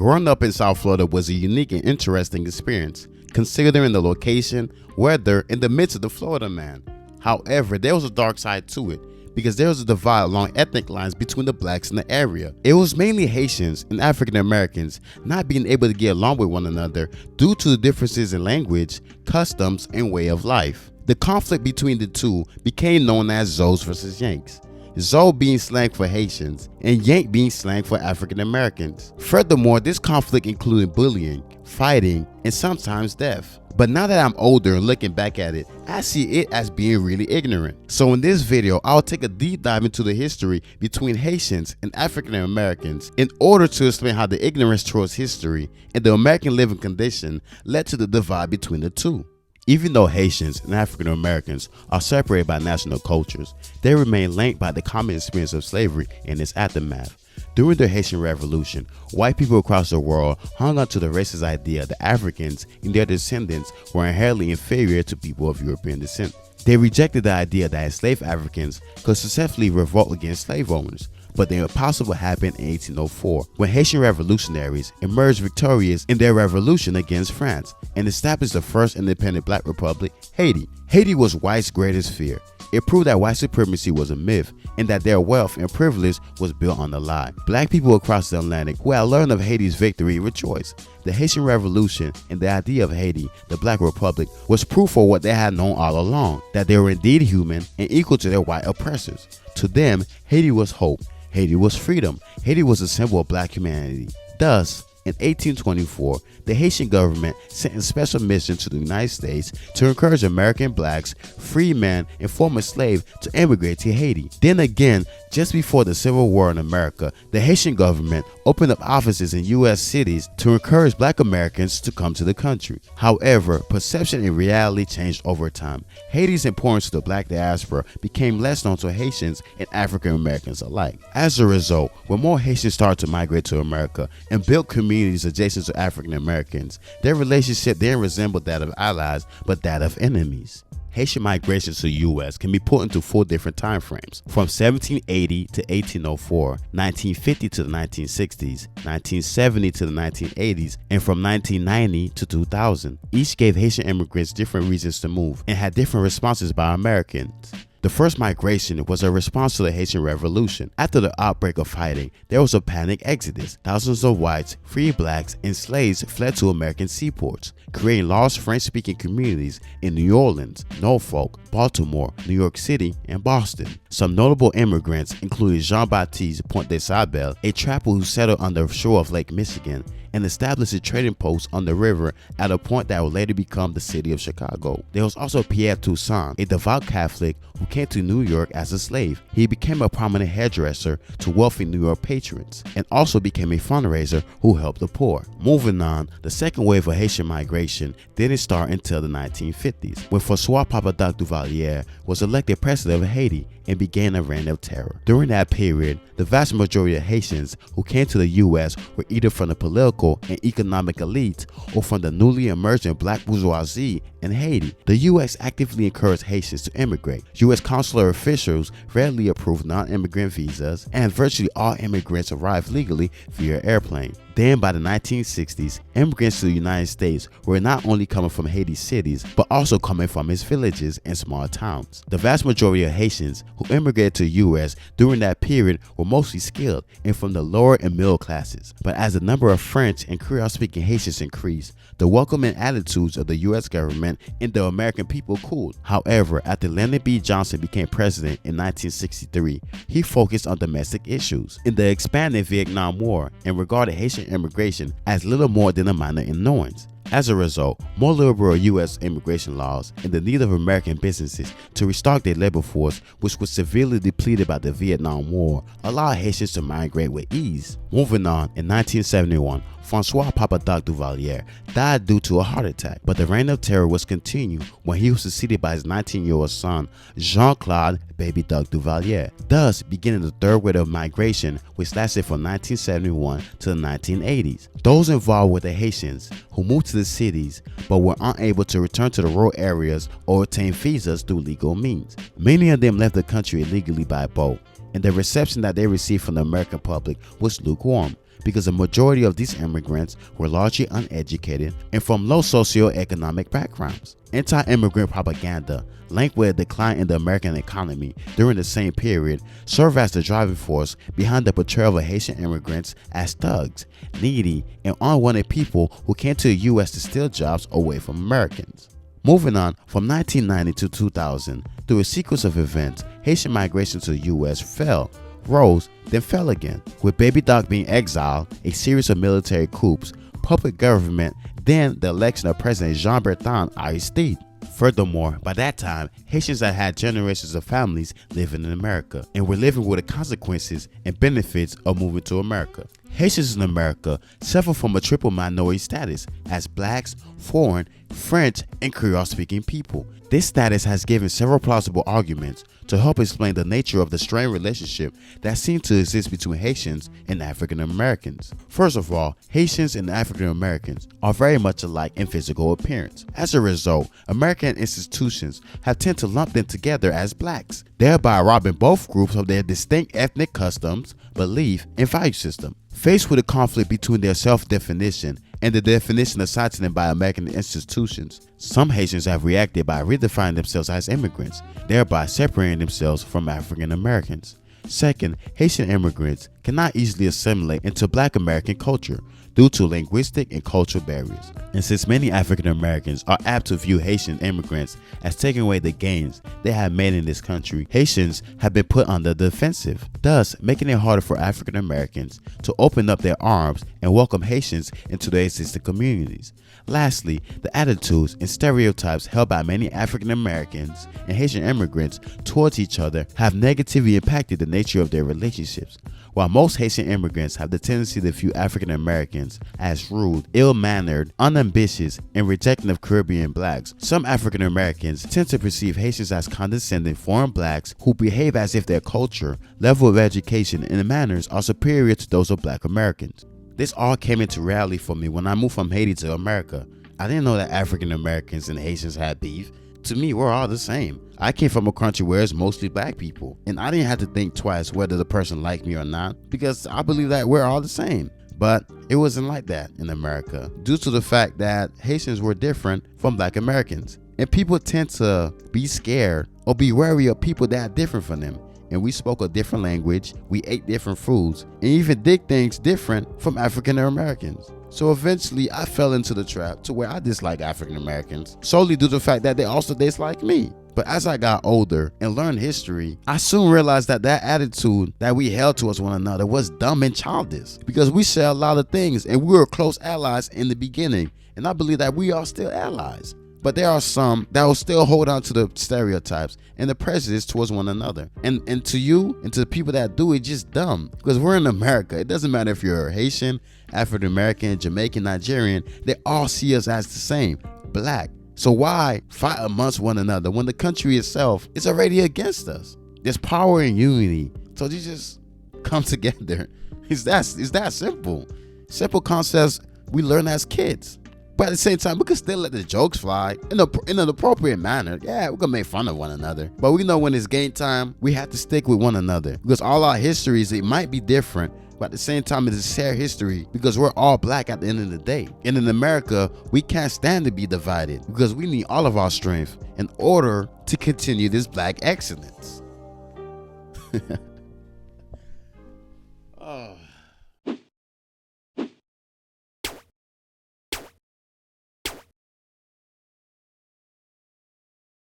Growing up in South Florida was a unique and interesting experience, considering the location, weather, and the midst of the Florida man. However, there was a dark side to it, because there was a divide along ethnic lines between the blacks in the area. It was mainly Haitians and African Americans not being able to get along with one another due to the differences in language, customs, and way of life. The conflict between the two became known as Zoes versus Yanks. Zoe being slang for Haitians and Yank being slang for African Americans. Furthermore, this conflict included bullying, fighting, and sometimes death. But now that I'm older and looking back at it, I see it as being really ignorant. So in this video, I'll take a deep dive into the history between Haitians and African Americans in order to explain how the ignorance towards history and the American living condition led to the divide between the two. Even though Haitians and African Americans are separated by national cultures, they remain linked by the common experience of slavery and its aftermath. During the Haitian Revolution, white people across the world hung on to the racist idea that Africans and their descendants were inherently inferior to people of European descent. They rejected the idea that enslaved Africans could successfully revolt against slave owners, but the impossible happened in 1804 when Haitian revolutionaries emerged victorious in their revolution against France and established the first independent black republic, Haiti. Haiti was whites' greatest fear. It proved that white supremacy was a myth and that their wealth and privilege was built on a lie. Black people across the Atlantic who had learned of Haiti's victory rejoiced. The Haitian Revolution and the idea of Haiti, the Black Republic, was proof for what they had known all along, that they were indeed human and equal to their white oppressors. To them, Haiti was hope. Haiti was freedom. Haiti was a symbol of black humanity. Thus, in 1824, the Haitian government sent a special mission to the United States to encourage American blacks, free men, and former slaves to immigrate to Haiti. Then again, just before the Civil War in America, the Haitian government opened up offices in U.S. cities to encourage black Americans to come to the country. However, perception and reality changed over time. Haiti's importance to the black diaspora became less known to Haitians and African Americans alike. As a result, when more Haitians started to migrate to America and build communities adjacent to African Americans, their relationship then resembled that of allies, but that of enemies. Haitian migration to the U.S. can be put into 4 different time frames, from 1780 to 1804, 1950 to the 1960s, 1970 to the 1980s, and from 1990 to 2000. Each gave Haitian immigrants different reasons to move and had different responses by Americans. The first migration was a response to the Haitian Revolution. After the outbreak of fighting, there was a panic exodus. Thousands of whites, free blacks, and slaves fled to American seaports, creating large French-speaking communities in New Orleans, Norfolk, Baltimore, New York City, and Boston. Some notable immigrants included Jean-Baptiste Point de Sable, a trapper who settled on the shore of Lake Michigan and established a trading post on the river at a point that would later become the city of Chicago. There was also Pierre Toussaint, a devout Catholic who came to New York as a slave. He became a prominent hairdresser to wealthy New York patrons and also became a fundraiser who helped the poor. Moving on, the second wave of Haitian migration didn't start until the 1950s, when François Papadoc Duvalier was elected president of Haiti and began a reign of terror. During that period, the vast majority of Haitians who came to the U.S. were either from the political and economic elite or from the newly emerging black bourgeoisie in Haiti. The U.S. actively encouraged Haitians to immigrate. U.S. consular officials rarely approved non-immigrant visas, and virtually all immigrants arrived legally via airplane. Then by the 1960s, immigrants to the United States were not only coming from Haiti's cities, but also coming from its villages and small towns. The vast majority of Haitians who immigrated to the U.S. during that period were mostly skilled and from the lower and middle classes. But as the number of French and Creole-speaking Haitians increased, the welcoming attitudes of the U.S. government and the American people cooled. However, after Lyndon B. Johnson became president in 1963, he focused on domestic issues in the expanding Vietnam War and regarded Haitian immigration as little more than a minor annoyance. As a result, more liberal U.S. immigration laws and the need of American businesses to restock their labor force, which was severely depleted by the Vietnam War, allowed Haitians to migrate with ease. Moving on, in 1971, François Papadoc Duvalier died due to a heart attack, but the reign of terror was continued when he was succeeded by his 19-year-old son, Jean-Claude Baby Doc Duvalier, thus beginning the third wave of migration, which lasted from 1971 to the 1980s. Those involved were the Haitians who moved to the cities but were unable to return to the rural areas or obtain visas through legal means. Many of them left the country illegally by boat. and the reception that they received from the American public was lukewarm, because the majority of these immigrants were largely uneducated and from low socioeconomic backgrounds. Anti-immigrant propaganda, linked with a decline in the American economy during the same period, served as the driving force behind the portrayal of Haitian immigrants as thugs, needy, and unwanted people who came to the U.S. to steal jobs away from Americans. Moving on, from 1990 to 2000, through a sequence of events, Haitian migration to the U.S. fell, rose, then fell again, with Baby Doc being exiled, a series of military coups, puppet government, then the election of President Jean-Bertrand Aristide. Furthermore, by that time, Haitians had generations of families living in America and were living with the consequences and benefits of moving to America. Haitians in America suffer from a triple minority status as blacks, foreign, French, and Creole-speaking people. This status has given several plausible arguments to help explain the nature of the strained relationship that seems to exist between Haitians and African Americans. First of all, Haitians and African Americans are very much alike in physical appearance. As a result, American institutions have tended to lump them together as blacks, thereby robbing both groups of their distinct ethnic customs, belief, and value system. Faced with a conflict between their self-definition and the definition assigned to them by American institutions, some Haitians have reacted by redefining themselves as immigrants, thereby separating themselves from African Americans. Second, Haitian immigrants cannot easily assimilate into Black American culture due to linguistic and cultural barriers. And since many African Americans are apt to view Haitian immigrants as taking away the gains they have made in this country, Haitians have been put on the defensive, thus making it harder for African Americans to open up their arms and welcome Haitians into their existing communities. Lastly, the attitudes and stereotypes held by many African Americans and Haitian immigrants towards each other have negatively impacted the nature of their relationships. While most Haitian immigrants have the tendency to view African Americans as rude, ill-mannered, unambitious, and rejecting of Caribbean blacks, some African Americans tend to perceive Haitians as condescending foreign blacks who behave as if their culture, level of education, and manners are superior to those of Black Americans. This all came into reality for me when I moved from Haiti to America. I didn't know that African Americans and Haitians had beef. To me, we're all the same. I came from a country where it's mostly Black people, and I didn't have to think twice whether the person liked me or not, because I believe that we're all the same. But it wasn't like that in America, due to the fact that Haitians were different from Black Americans. And people tend to be scared or be wary of people that are different from them. And we spoke a different language, we ate different foods, and even did things different from African Americans. So eventually I fell into the trap to where I dislike African Americans, solely due to the fact that they also dislike me. But as I got older and learned history, I soon realized that that attitude that we held towards one another was dumb and childish, because we share a lot of things and we were close allies in the beginning, and I believe that we are still allies. But there are some that will still hold on to the stereotypes and the prejudice towards one another. And to you and to the people that do it, just dumb. Because we're in America. It doesn't matter if you're Haitian, African American, Jamaican, Nigerian. They all see us as the same, Black. So why fight amongst one another when the country itself is already against us? There's power in unity. So you just come together. It's that simple. Simple concepts we learn as kids. But at the same time, we can still let the jokes fly in an appropriate manner. Yeah, we can make fun of one another. But we know when it's game time, we have to stick with one another. Because all our histories, it might be different, but at the same time, it's a shared history because we're all Black at the end of the day. And in America, we can't stand to be divided because we need all of our strength in order to continue this Black excellence.